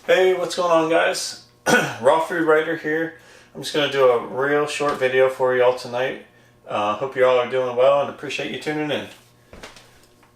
Hey, what's going on, guys? Raw Food Writer here. I'm just going to do a real short video for y'all tonight. Hope you all are doing well and appreciate you tuning in.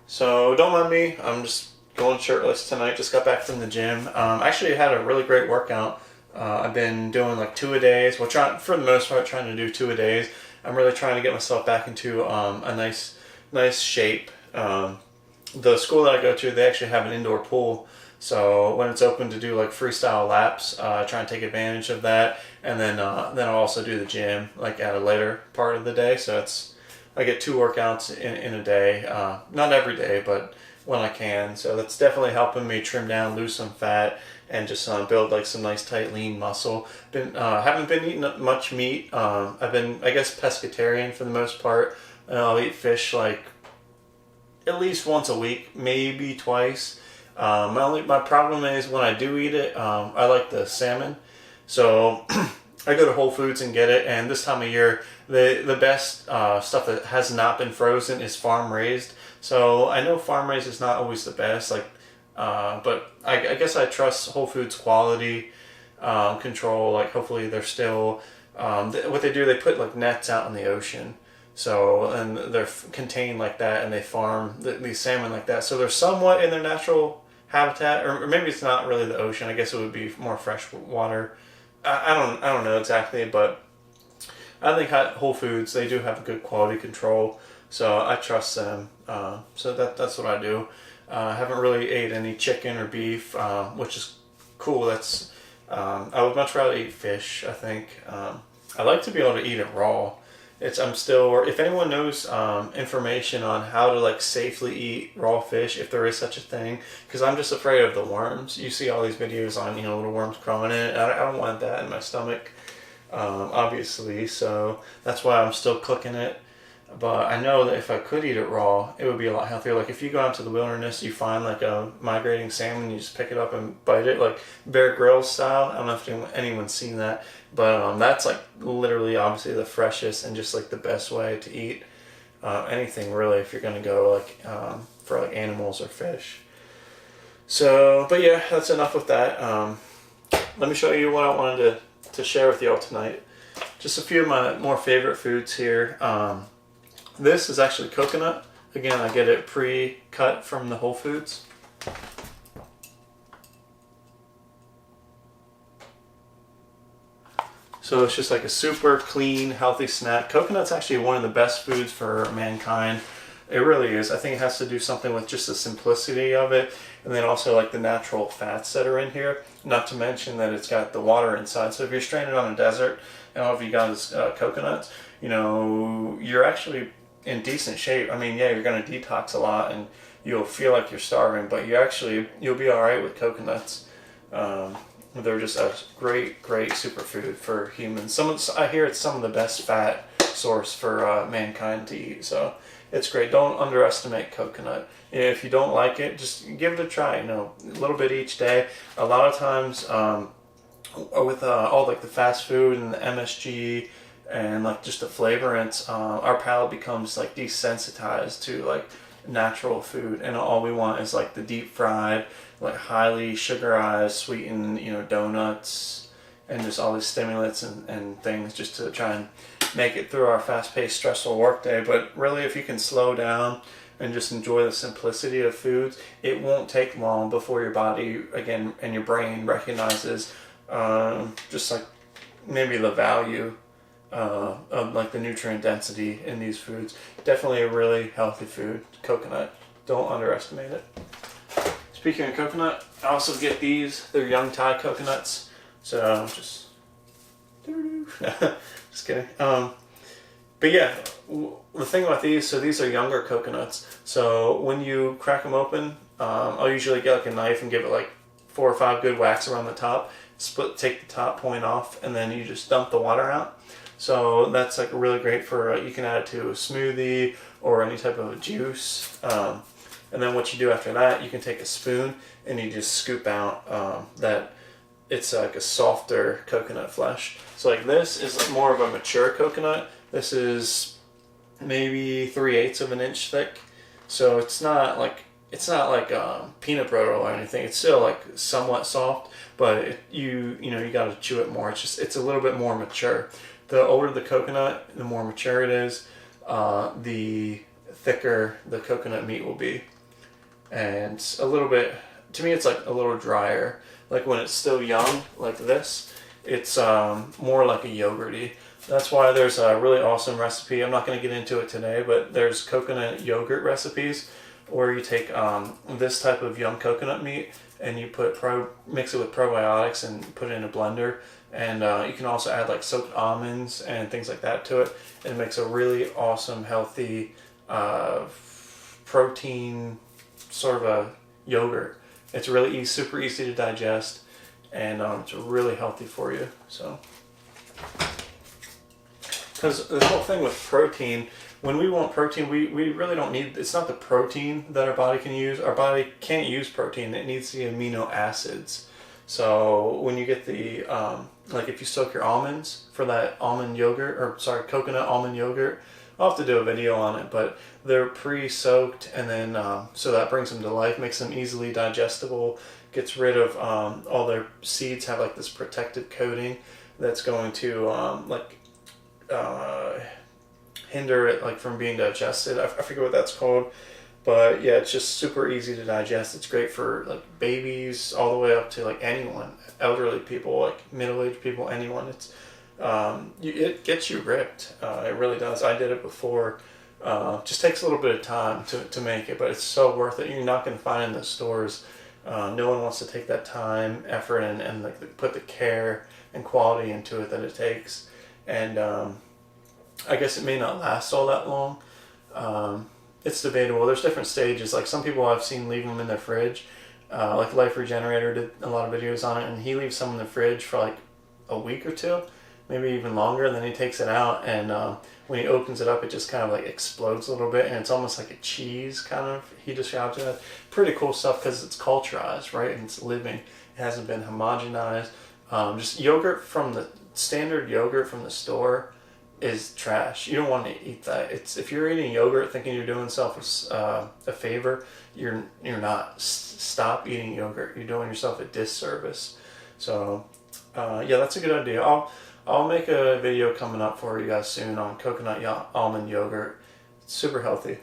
So don't mind me, I'm just going shirtless tonight. Just got back from the gym. Actually had a really great workout. I've been doing like 2 a days. Well, for the most part, trying to do 2 a days. I'm really trying to get myself back into a nice shape. The school that I go to, they actually have an indoor pool. So when it's open to do like freestyle laps, I try and take advantage of that, and then I'll also do the gym like at a later part of the day. So I get 2 workouts in a day, not every day, but when I can. So that's definitely helping me trim down, lose some fat, and just build like some nice tight lean muscle. Haven't been eating much meat. I've been, I guess, pescatarian for the most part. I'll eat fish like at least once a week, maybe twice. My problem is when I do eat it, I like the salmon. So I go to Whole Foods and get it, and this time of year, the best stuff that has not been frozen is farm raised. So I know farm raised is not always the best, but I guess I trust Whole Foods quality control. Like hopefully they're still what they do. They put like nets out in the ocean. So, and they're contained like that, and they farm these salmon like that. So they're somewhat in their natural habitat, or maybe it's not really the ocean. I guess it would be more fresh water. I don't know exactly, but I think Whole Foods, they do have a good quality control, so I trust them. So that's what I do. I haven't really ate any chicken or beef, which is cool. I would much rather eat fish. I think I like to be able to eat it raw. If anyone knows information on how to like safely eat raw fish, if there is such a thing, because I'm just afraid of the worms. You see all these videos on, little worms crawling in it. I don't want that in my stomach, obviously, so that's why I'm still cooking it. But I know that if I could eat it raw, it would be a lot healthier. Like if you go out to the wilderness, you find like a migrating salmon, you just pick it up and bite it, like Bear Grylls style. I don't know if anyone's seen that, but that's like literally, obviously, the freshest and just like the best way to eat anything really. If you're gonna go like for like animals or fish. So, but yeah, that's enough with that. Let me show you what I wanted to share with y'all tonight. Just a few of my more favorite foods here. This is actually coconut. Again, I get it pre-cut from the Whole Foods. So it's just like a super clean, healthy snack. Coconut's actually one of the best foods for mankind. It really is. I think it has to do something with just the simplicity of it, and then also like the natural fats that are in here. Not to mention that it's got the water inside. So if you're stranded on a desert and all you got is coconuts, you're actually in decent shape. I mean, yeah, you're going to detox a lot and you'll feel like you're starving, but you'll be all right with coconuts. They're just a great superfood for humans. I hear it's some of the best fat source for mankind to eat, so it's great. Don't underestimate coconut. If you don't like it, just give it a try. A little bit each day. A lot of times, with all like the fast food and the MSG and like just the flavorants, our palate becomes like desensitized to like natural food, and all we want is like the deep fried, like highly sugarized, sweetened, donuts and just all these stimulants and things just to try and make it through our fast-paced, stressful workday. But really, if you can slow down and just enjoy the simplicity of foods, it won't take long before your body again and your brain recognizes just like maybe the value of like the nutrient density in these foods. Definitely a really healthy food, coconut. Don't underestimate it. Speaking of coconut, I also get these. They're young Thai coconuts. So just kidding. But yeah, the thing about these, so these are younger coconuts. So when you crack them open, I'll usually get like a knife and give it like 4 or 5 good whacks around the top. Take the top point off, and then you just dump the water out. So that's like really great for, you can add it to a smoothie or any type of a juice. And then what you do after that, you can take a spoon and you just scoop out that it's like a softer coconut flesh. So like this is more of a mature coconut. This is maybe 3/8 of an inch thick. So it's not like it's not like peanut butter or anything. It's still like somewhat soft, but you got to chew it more. It's a little bit more mature. The older the coconut, the more mature it is, the thicker the coconut meat will be, and a little bit. To me, it's like a little drier. Like when it's still young, like this, it's more like a yogurty. That's why there's a really awesome recipe. I'm not going to get into it today, but there's coconut yogurt recipes where you take this type of young coconut meat and you mix it with probiotics and put it in a blender. And you can also add like soaked almonds and things like that to it. And it makes a really awesome, healthy protein sort of a yogurt. It's really super easy to digest, and it's really healthy for you. So, because the whole thing with protein, when we want protein, we really don't need, it's not the protein that our body can use. Our body can't use protein. It needs the amino acids. So when you get the, like if you soak your almonds for that coconut almond yogurt, I'll have to do a video on it, but they're pre-soaked, and then so that brings them to life, makes them easily digestible, gets rid of all their seeds have like this protective coating that's going to hinder it like from being digested. I forget what that's called, but yeah, it's just super easy to digest. It's great for like babies all the way up to like anyone, elderly people, like middle-aged people, anyone. It's it gets you ripped. It really does. I did it before. Just takes a little bit of time to make it, but it's so worth it. You're not going to find it in the stores. No one wants to take that time, effort, and like put the care and quality into it that it takes. And I guess it may not last all that long. It's debatable. There's different stages. Like some people I've seen leave them in their fridge. Like Life Regenerator did a lot of videos on it, and he leaves some in the fridge for like a week or two, maybe even longer. And then he takes it out, and when he opens it up, it just kind of like explodes a little bit, and it's almost like a cheese kind of. He describes it as pretty cool stuff because it's culturized, right? And it's living. It hasn't been homogenized. Just yogurt from the standard yogurt from the store is trash. You don't want to eat that. It's if you're eating yogurt thinking you're doing yourself a favor, you're not. Stop eating yogurt. You're doing yourself a disservice. So yeah, that's a good idea. I'll make a video coming up for you guys soon on coconut almond yogurt. It's super healthy.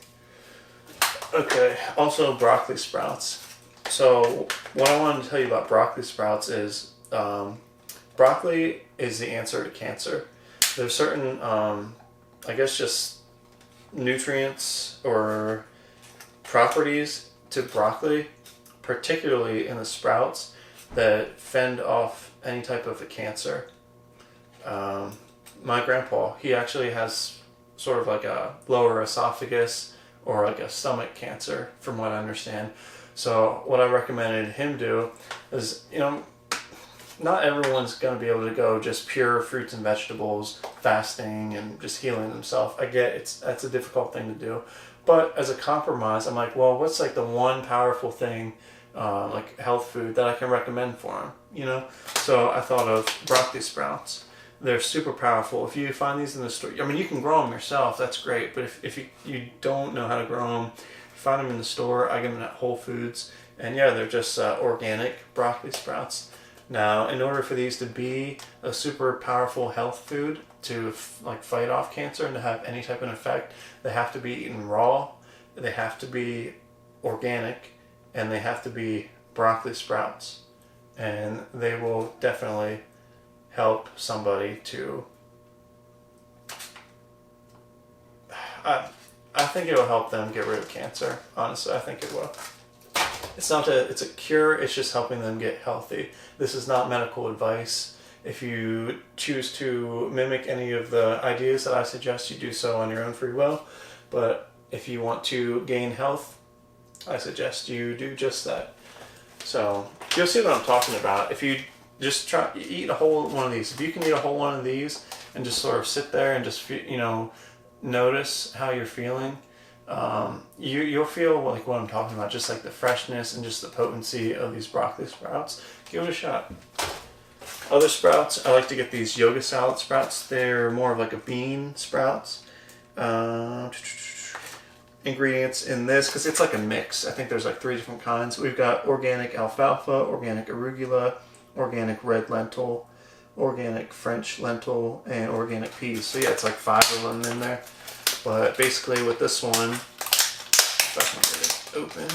Okay, also broccoli sprouts. So what I wanted to tell you about broccoli sprouts is broccoli is the answer to cancer. There's certain, I guess, just nutrients or properties to broccoli, particularly in the sprouts, that fend off any type of a cancer. My grandpa, he actually has sort of like a lower esophagus or like a stomach cancer, from what I understand. So what I recommended him do is, not everyone's going to be able to go just pure fruits and vegetables, fasting and just healing themselves. I get that's a difficult thing to do. But as a compromise, I'm like, well, what's like the one powerful thing, like health food that I can recommend for them, So I thought of broccoli sprouts. They're super powerful. If you find these in the store, I mean, you can grow them yourself. That's great. But if you don't know how to grow them, find them in the store. I get them at Whole Foods. And yeah, they're just organic broccoli sprouts. Now, in order for these to be a super powerful health food to fight off cancer and to have any type of effect, they have to be eaten raw, they have to be organic, and they have to be broccoli sprouts. And they will definitely help somebody to... I think it will help them get rid of cancer. Honestly, I think it will. It's a cure, it's just helping them get healthy. This is not medical advice. If you choose to mimic any of the ideas that I suggest, you do so on your own free will. But if you want to gain health, I suggest you do just that. So you'll see what I'm talking about. If you just eat a whole one of these, if you can eat a whole one of these and just sort of sit there and just notice how you're feeling, you'll feel like what I'm talking about, just like the freshness and just the potency of these broccoli sprouts. Give it a shot. Other sprouts, I like to get these yoga salad sprouts. They're more of like a bean sprouts. ingredients in this because it's like a mix. I think there's like 3 different kinds. We've got organic alfalfa, organic arugula, organic red lentil, organic French lentil, and organic peas. So yeah, it's like 5 of them in there. But basically with this one, if I can get it open,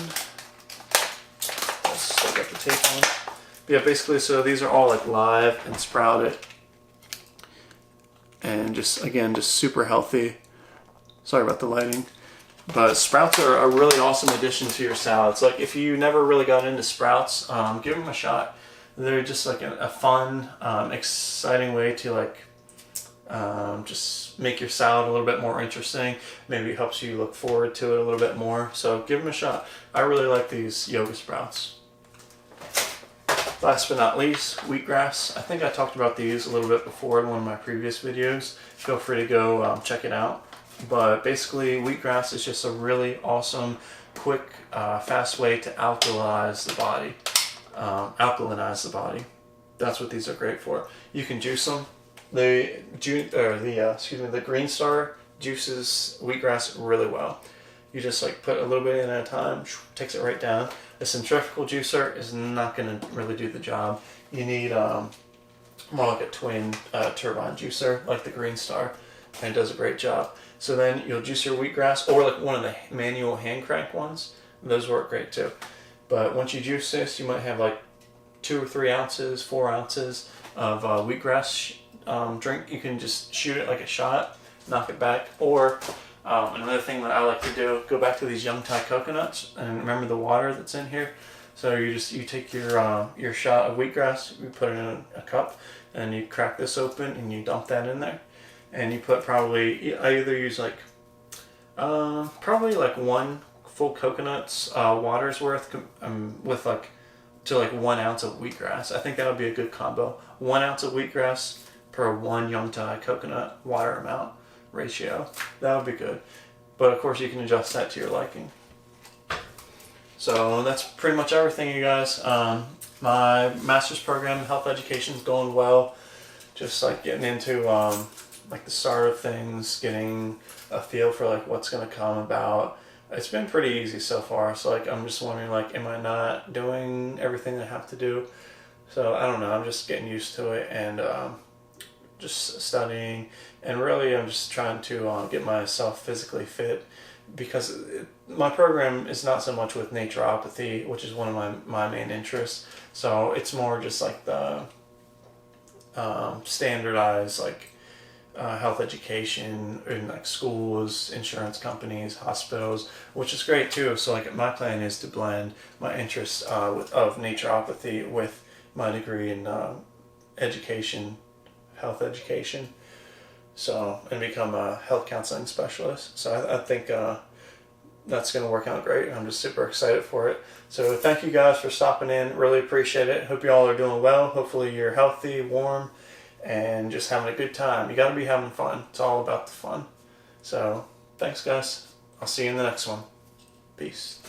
I'll still got the tape on. But yeah, basically, so these are all like live and sprouted. And just, again, just super healthy. Sorry about the lighting. But sprouts are a really awesome addition to your salads. Like if you never really got into sprouts, give them a shot. They're just like a fun, exciting way to like just make your salad a little bit more interesting. Maybe it helps you look forward to it a little bit more. So give them a shot. I really like these yoga sprouts. Last but not least, wheatgrass. I think I talked about these a little bit before in one of my previous videos. Feel free to go check it out. But basically, wheatgrass is just a really awesome, quick, fast way to alkalinize the body. That's what these are great for. You can juice them. The Green Star juices wheatgrass really well. You just like put a little bit in at a time, takes it right down. A centrifugal juicer is not going to really do the job. You need more like a twin turbine juicer, like the Green Star, and it does a great job. So then you'll juice your wheatgrass, or like one of the manual hand crank ones. Those work great too. But once you juice this, you might have like 2 or 3 ounces, 4 ounces of wheatgrass drink. You can just shoot it like a shot, knock it back, or another thing that I like to do, go back to these young Thai coconuts and remember the water that's in here. So you take your shot of wheatgrass, you put it in a cup, and you crack this open and you dump that in there, and you put I either use like probably like 1 full coconut's water's worth with like to like 1 ounce of wheatgrass. I think that would be a good combo. 1 ounce of wheatgrass per 1 young Thai coconut water amount ratio. That would be good. But of course you can adjust that to your liking. So that's pretty much everything, you guys. My master's program in health education is going well. Just like getting into like the start of things, getting a feel for like what's going to come about. It's been pretty easy so far. So like I'm just wondering, like, am I not doing everything I have to do? So I don't know. I'm just getting used to it and just studying, and really I'm just trying to get myself physically fit, because my program is not so much with naturopathy, which is one of my main interests. So it's more just like the standardized like health education in like schools, insurance companies, hospitals, which is great too. So like my plan is to blend my interest of naturopathy with my degree in education, health education, so, and become a health counseling specialist. So I think that's going to work out great. I'm just super excited for it. So thank you guys for stopping in. Really appreciate it. Hope you all are doing well. Hopefully you're healthy, warm, and just having a good time. You got to be having fun. It's all about the fun. So thanks, guys. I'll see you in the next one. Peace.